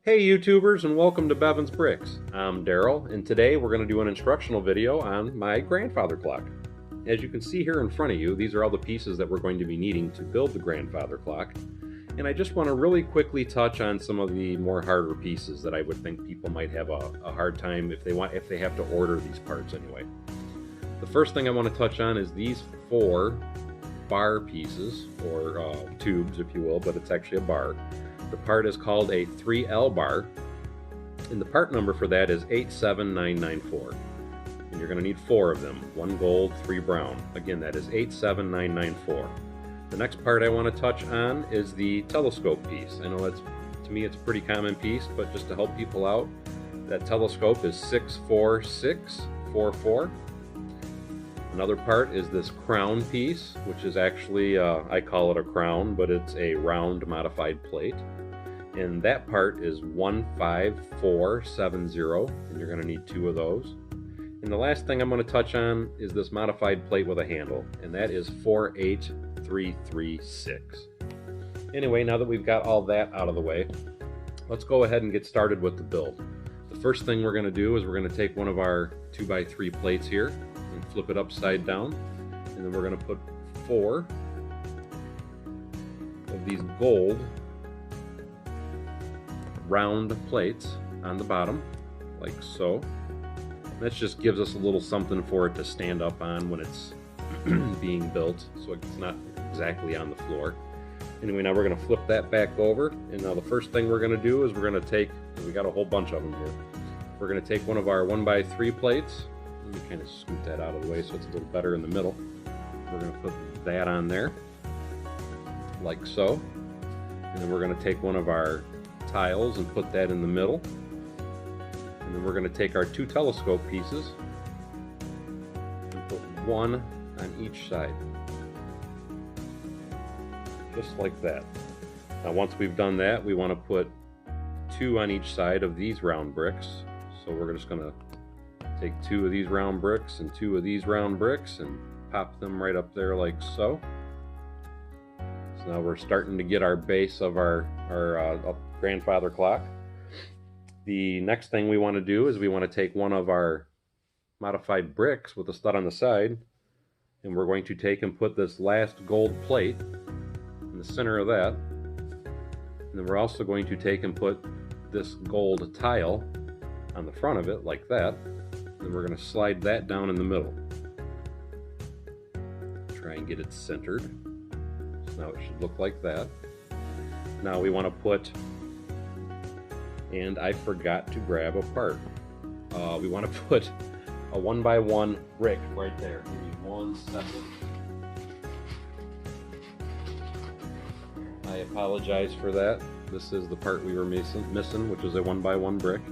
Hey YouTubers, and welcome to Bevan's Bricks. I'm Daryl, and today we're going to do an instructional video on my grandfather clock. As you can see here in front of you, these are all the pieces that we're going to be needing to build the grandfather clock. And I just want to really quickly touch on some of the more harder pieces that I would think people might have a hard time if they have to order these parts anyway. The first thing I want to touch on is these 4 bar pieces, or tubes if you will, but it's actually a bar. The part is called a 3L bar, and the part number for that is 87994. And you're going to need 4 of them, 1 gold, 3 brown. Again, that is 87994. The next part I want to touch on is the telescope piece. I know that's, to me, it's a pretty common piece, but just to help people out, that telescope is 64644. Another part is this crown piece, which is actually, I call it a crown, but it's a round modified plate. And that part is 15470, and you're going to need 2 of those. And the last thing I'm going to touch on is this modified plate with a handle, and that is 48336. Anyway, now that we've got all that out of the way, let's go ahead and get started with the build. The first thing we're going to do is we're going to take one of our 2x3 plates here and flip it upside down, and then we're going to put 4 of these gold round plates on the bottom, like so. That just gives us a little something for it to stand up on when it's being built, so it's not exactly on the floor. Anyway, now we're going to flip that back over, and now the first thing we're going to do is we're going to take, we got a whole bunch of them here, we're going to take one of our 1x3 plates. Let me kind of scoot that out of the way so it's a little better in the middle. We're going to put that on there, like so. And then we're going to take one of our tiles and put that in the middle. And then we're going to take our 2 telescope pieces and put 1 on each side. Just like that. Now once we've done that, we want to put 2 on each side of these round bricks. So we're just going to take 2 of these round bricks and 2 of these round bricks and pop them right up there like so. So now we're starting to get our base of our grandfather clock. The next thing we want to do is we want to take one of our modified bricks with a stud on the side, and we're going to take and put this last gold plate in the center of that. And then we're also going to take and put this gold tile on the front of it like that. And we're going to slide that down in the middle. Try and get it centered. So now it should look like that. Now we want to put, and I forgot to grab a part. We want to put a 1x1 brick right there. Give me 1 second. I apologize for that. This is the part we were missing, which is a 1x1 brick.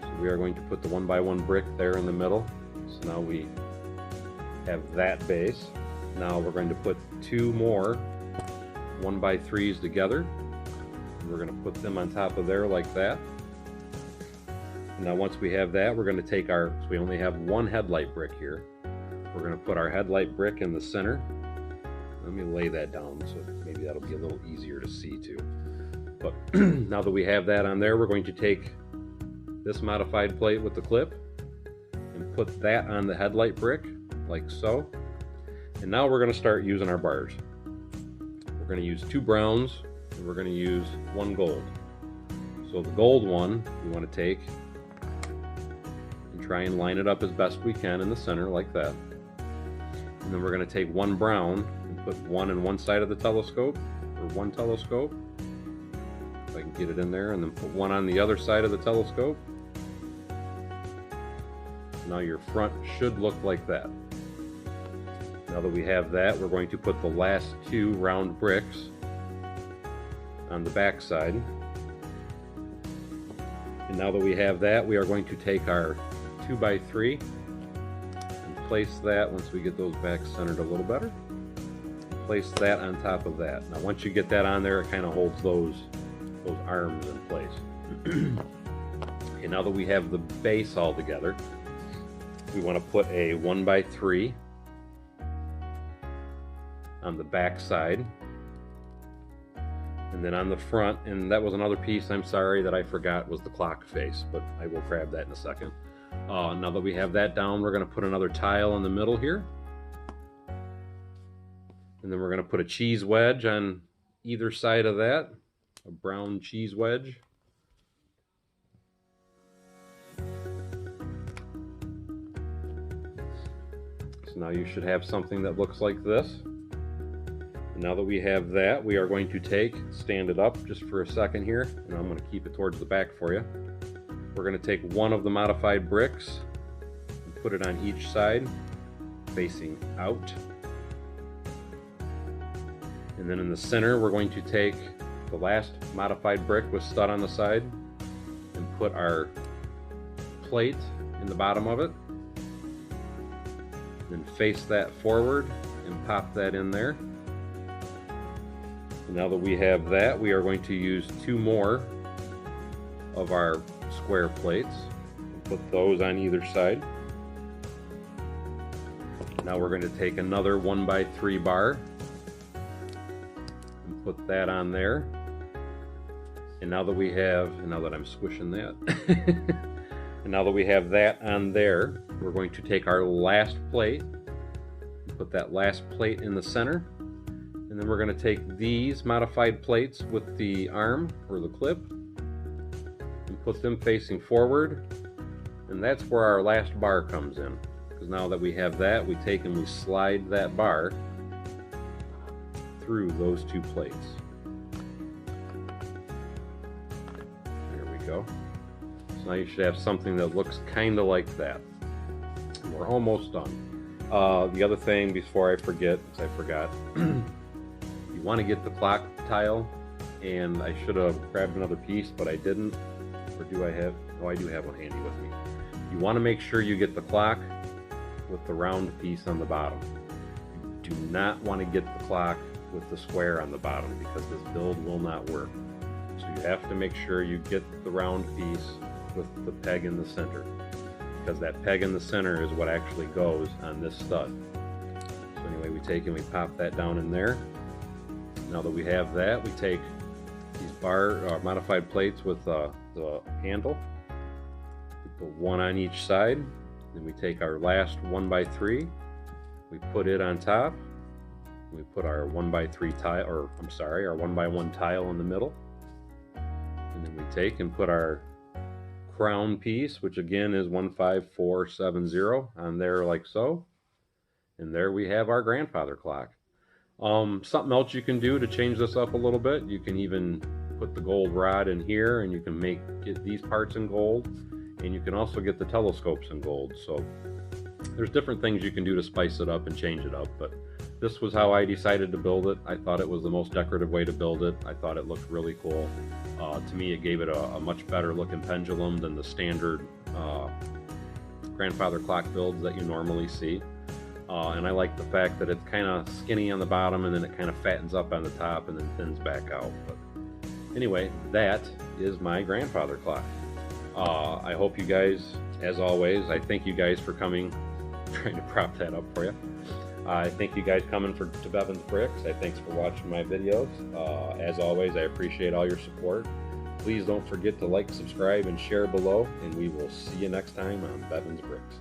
So we are going to put the 1x1 brick there in the middle. So now we have that base. Now we're going to put 2 more 1x3s together. And we're going to put them on top of there like that. And now once we have that, we're going to take our, so we only have 1 headlight brick here. We're going to put our headlight brick in the center. Let me lay that down so maybe that'll be a little easier to see too. But now that we have that on there, we're going to take this modified plate with the clip and put that on the headlight brick like so. And now we're going to start using our bars. We're going to use 2 browns, and we're going to use 1 gold. So the gold one we want to take and try and line it up as best we can in the center like that. And then we're going to take 1 brown and put 1 on one side of the telescope, or 1 telescope. If I can get it in there, and then put 1 on the other side of the telescope. Now your front should look like that. Now that we have that, we're going to put the last 2 round bricks on the back side. And now that we have that, we are going to take our 2x3 and place that, once we get those back centered a little better, place that on top of that. Now once you get that on there, it kind of holds those arms in place. Okay, now that we have the base all together, we want to put a 1x3 on the back side. And then on the front, and that was another piece I'm sorry that I forgot, was the clock face, but I will grab that in a second. Now that we have that down, we're going to put another tile in the middle here. And then we're going to put a cheese wedge on either side of that, a brown cheese wedge. So now you should have something that looks like this. And now that we have that, we are going to stand it up just for a second here, and I'm going to keep it towards the back for you. We're going to take one of the modified bricks and put it on each side, facing out. And then in the center, we're going to take the last modified brick with stud on the side and put our plate in the bottom of it. Then face that forward and pop that in there. And now that we have that, we are going to use two more of our square plates and put those on either side. Now we're going to take another 1x3 bar and put that on there. And now that we have, and now that I'm squishing that, and now that we have that on there, we're going to take our last plate and put that last plate in the center. And then we're going to take these modified plates with the arm or the clip and put them facing forward. And that's where our last bar comes in. Because now that we have that, we take and we slide that bar through those two plates. There we go. So now you should have something that looks kind of like that. And we're almost done. The other thing before I forget, because I forgot, you want to get the clock tile, and I should have grabbed another piece, but I didn't. Or do I have? Oh, I do have one handy with me. You want to make sure you get the clock with the round piece on the bottom. You do not want to get the clock with the square on the bottom, because this build will not work. So you have to make sure you get the round piece with the peg in the center, because that peg in the center is what actually goes on this stud. So anyway, we take and we pop that down in there. Now that we have that, we take these modified plates with the handle. We put one on each side. Then we take our last 1x3. We put it on top. We put our 1x3 tile, or I'm sorry, our 1x1 tile in the middle. And then we take and put our crown piece, which again is 15470, on there like so. And there we have our grandfather clock. Something else you can do to change this up a little bit, you can even put the gold rod in here, and you can get these parts in gold, and you can also get the telescopes in gold. So there's different things you can do to spice it up and change it up, but this was how I decided to build it. I thought it was the most decorative way to build it. I thought it looked really cool. To me, it gave it a much better looking pendulum than the standard grandfather clock builds that you normally see. And I like the fact that it's kind of skinny on the bottom, and then it kind of fattens up on the top and then thins back out. But anyway, that is my grandfather clock. I hope you guys, as always, I thank you guys for coming, trying to prop that up for you. I thank you guys coming to Bevan's Bricks. I thanks for watching my videos. As always, I appreciate all your support. Please don't forget to like, subscribe, and share below, and we will see you next time on Bevan's Bricks.